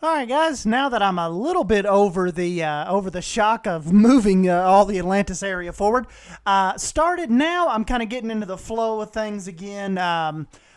All right, guys. Now that I'm a little bit over the shock of moving all the Atlantis area forward, started now. I'm kind of getting into the flow of things again.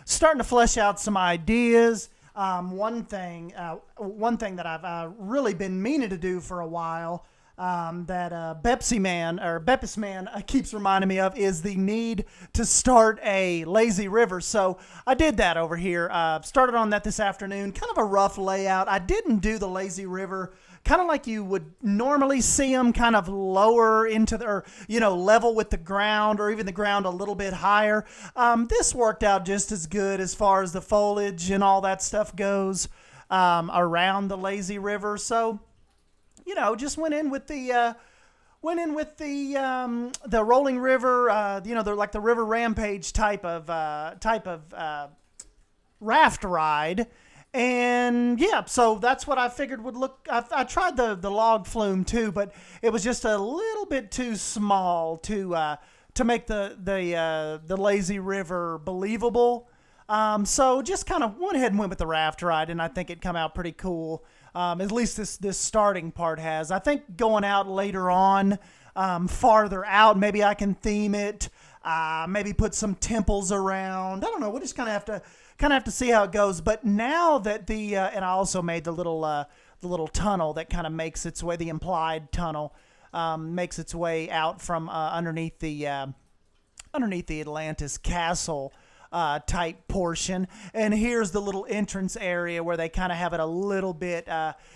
Starting to flesh out some ideas. One thing that I've really been meaning to do for a while. That Bepsy Man keeps reminding me of is the need to start a lazy river. So I did that over here. Started on that this afternoon. Kind of a rough layout. I didn't do the lazy river kind of like you would normally see them, kind of lower into the, or, you know, level with the ground, or even the ground a little bit higher. This worked out just as good as far as the foliage and all that stuff goes around the lazy river. So, you know, just went in with the rolling river. You know, they're like the river rampage type of raft ride, and yeah, so that's what I figured would look. I tried the log flume too, but it was just a little bit too small to make the lazy river believable. So just kind of went ahead and went with the raft ride, and I think it come out pretty cool. At least this starting part has. I think going out later on, farther out, maybe I can theme it. Maybe put some temples around. I don't know. We'll just kind of have to see how it goes. But now that and I also made the little tunnel that kind of makes its way, the implied tunnel, makes its way out from underneath the Atlantis castle type portion. And here's the little entrance area where they kind of have it a little bit,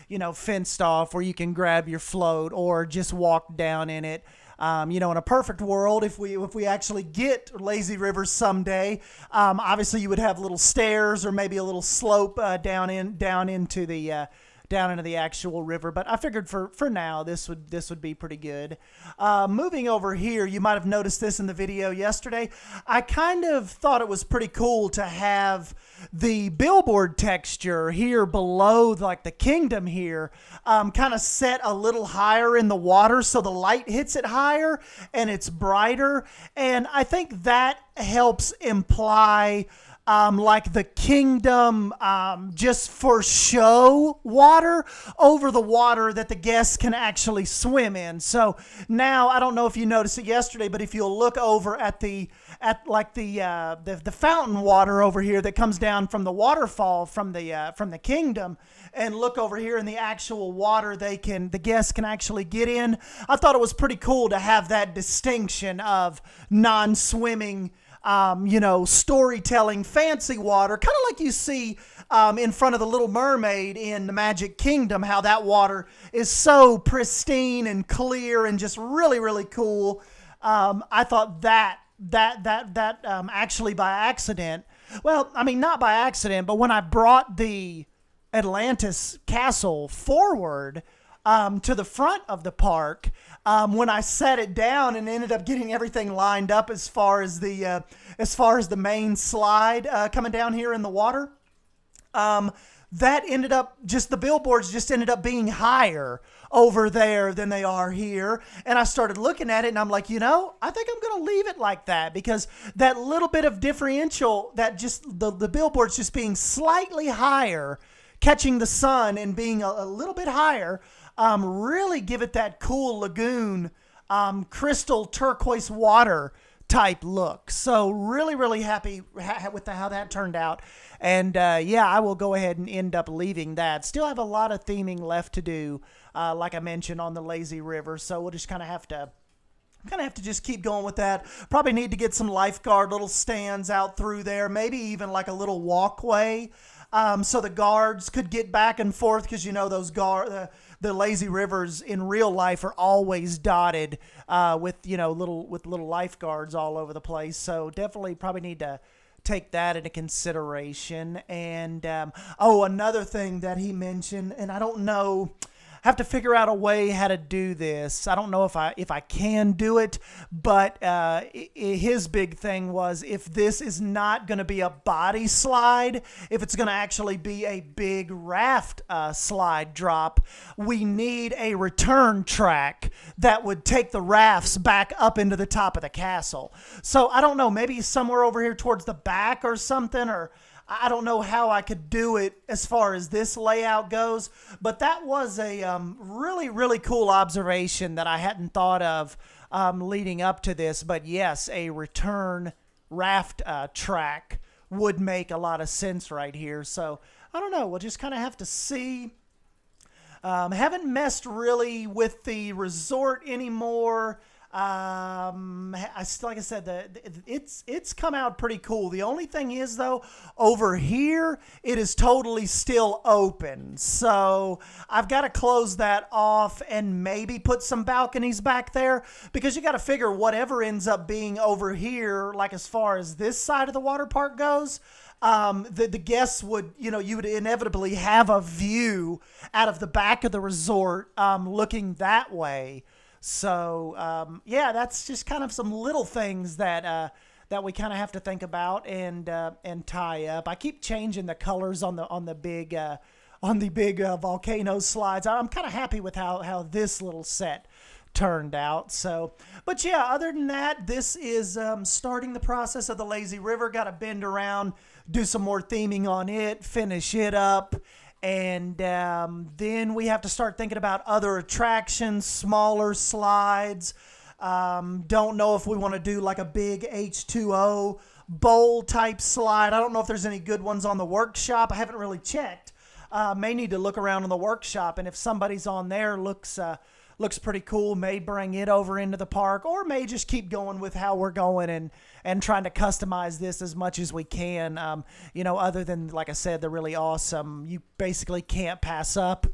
you know, fenced off, where you can grab your float or just walk down in it. You know, in a perfect world, if we actually get lazy rivers someday, obviously you would have little stairs or maybe a little slope down into the actual river. But I figured for now this would be pretty good. Moving over here, you might have noticed this in the video yesterday. I kind of thought it was pretty cool to have the billboard texture here below, like the kingdom here, kind of set a little higher in the water, so the light hits it higher and it's brighter. And I think that helps imply like the kingdom, just for show water over the water that the guests can actually swim in. So now, I don't know if you noticed it yesterday, but if you'll look over at the fountain water over here that comes down from the waterfall from the kingdom, and look over here in the actual water the guests can actually get in. I thought it was pretty cool to have that distinction of non-swimming, you know, storytelling, fancy water, kind of like you see in front of the Little Mermaid in the Magic Kingdom, how that water is so pristine and clear and just really, really cool. I thought that actually by accident, well, I mean, not by accident, but when I brought the Atlantis castle forward to the front of the park, when I set it down and ended up getting everything lined up as far as the main slide coming down here in the water, that ended up the billboards just ended up being higher over there than they are here. And I started looking at it and I'm like, you know, I think I'm going to leave it like that, because that little bit of differential, that just the billboards just being slightly higher, catching the sun and being a little bit higher, really give it that cool lagoon, crystal turquoise water type look. So really, really happy with how that turned out. And yeah, I will go ahead and end up leaving that. Still have a lot of theming left to do, like I mentioned, on the lazy river. So we'll just kind of have to just keep going with that. Probably need to get some lifeguard little stands out through there, maybe even like a little walkway, so the guards could get back and forth, because you know those the lazy rivers in real life are always dotted with, you know, little lifeguards all over the place. So definitely probably need to take that into consideration. And oh, another thing that he mentioned, and I don't know, have to figure out a way how to do this. I don't know if I can do it, but his big thing was, if this is not going to be a body slide, if it's going to actually be a big raft slide drop, we need a return track that would take the rafts back up into the top of the castle. So I don't know, maybe somewhere over here towards the back or something, or I don't know how I could do it as far as this layout goes, but that was a really, really cool observation that I hadn't thought of leading up to this. But yes, a return raft track would make a lot of sense right here. So I don't know. We'll just kind of have to see. Haven't messed really with the resort anymore. Like I said, it's come out pretty cool. The only thing is, though, over here, it is totally still open. So I've got to close that off and maybe put some balconies back there, because you got to figure whatever ends up being over here, like as far as this side of the water park goes, the guests would, you would inevitably have a view out of the back of the resort, looking that way. So, yeah, that's just kind of some little things that we kind of have to think about and tie up. I keep changing the colors on the big volcano slides. I'm kind of happy with how this little set turned out. So, but yeah, other than that, this is starting the process of the lazy river. Got to bend around, do some more theming on it, finish it up. And then we have to start thinking about other attractions, smaller slides. Don't know if we want to do like a big H2O bowl type slide. I don't know if there's any good ones on the workshop. I haven't really checked. May need to look around on the workshop, and if somebody's on there looks pretty cool, may bring it over into the park, or may just keep going with how we're going and trying to customize this as much as we can. Other than, like I said, the really awesome, you basically can't pass up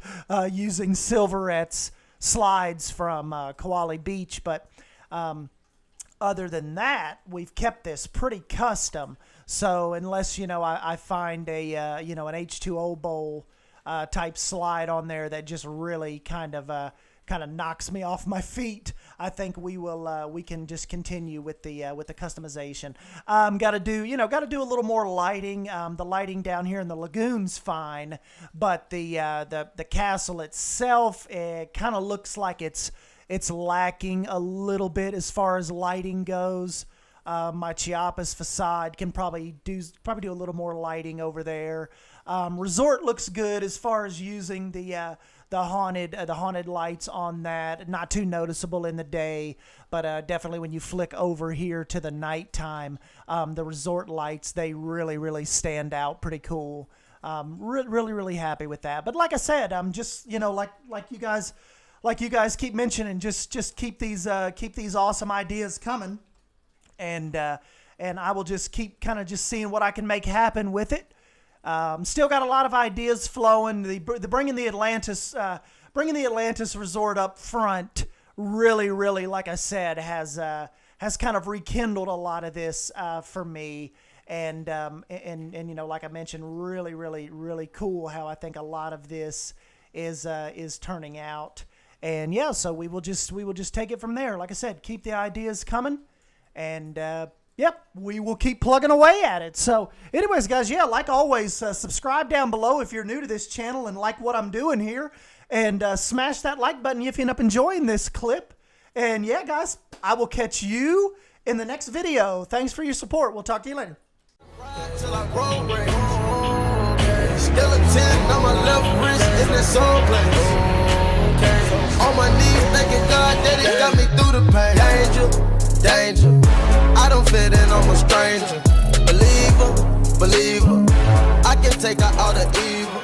using Silverette's slides from Koali Beach. But other than that, we've kept this pretty custom. So unless, I find a, an H2O bowl type slide on there that just really kind of knocks me off my feet, I think we can just continue with the customization. Got to do a little more lighting. The lighting down here in the lagoon's fine, but the castle itself, it kind of looks like it's lacking a little bit as far as lighting goes. My Chiapas facade can probably do a little more lighting over there. Resort looks good as far as using the haunted lights on that. Not too noticeable in the day, but definitely when you flick over here to the nighttime, the resort lights, they really stand out pretty cool. Really happy with that. But like I said, I'm just like you guys keep mentioning, just keep these awesome ideas coming. And I will just keep kind of just seeing what I can make happen with it. Still got a lot of ideas flowing. The bringing the Atlantis resort up front really, like I said, has kind of rekindled a lot of this for me. And like I mentioned, really cool how I think a lot of this is turning out. And yeah, so we will just take it from there. Like I said, keep the ideas coming. And yep, we will keep plugging away at it. So anyways, guys, yeah, like always, subscribe down below if you're new to this channel and like what I'm doing here. And smash that like button if you end up enjoying this clip. And yeah, guys, I will catch you in the next video. Thanks for your support. We'll talk to you later. Still a 10 on my left wrist in the soul place. On my knees, thanking God that He got me through the pain. Danger, I don't fit in, I'm a stranger. Believer, I can take out all the evil.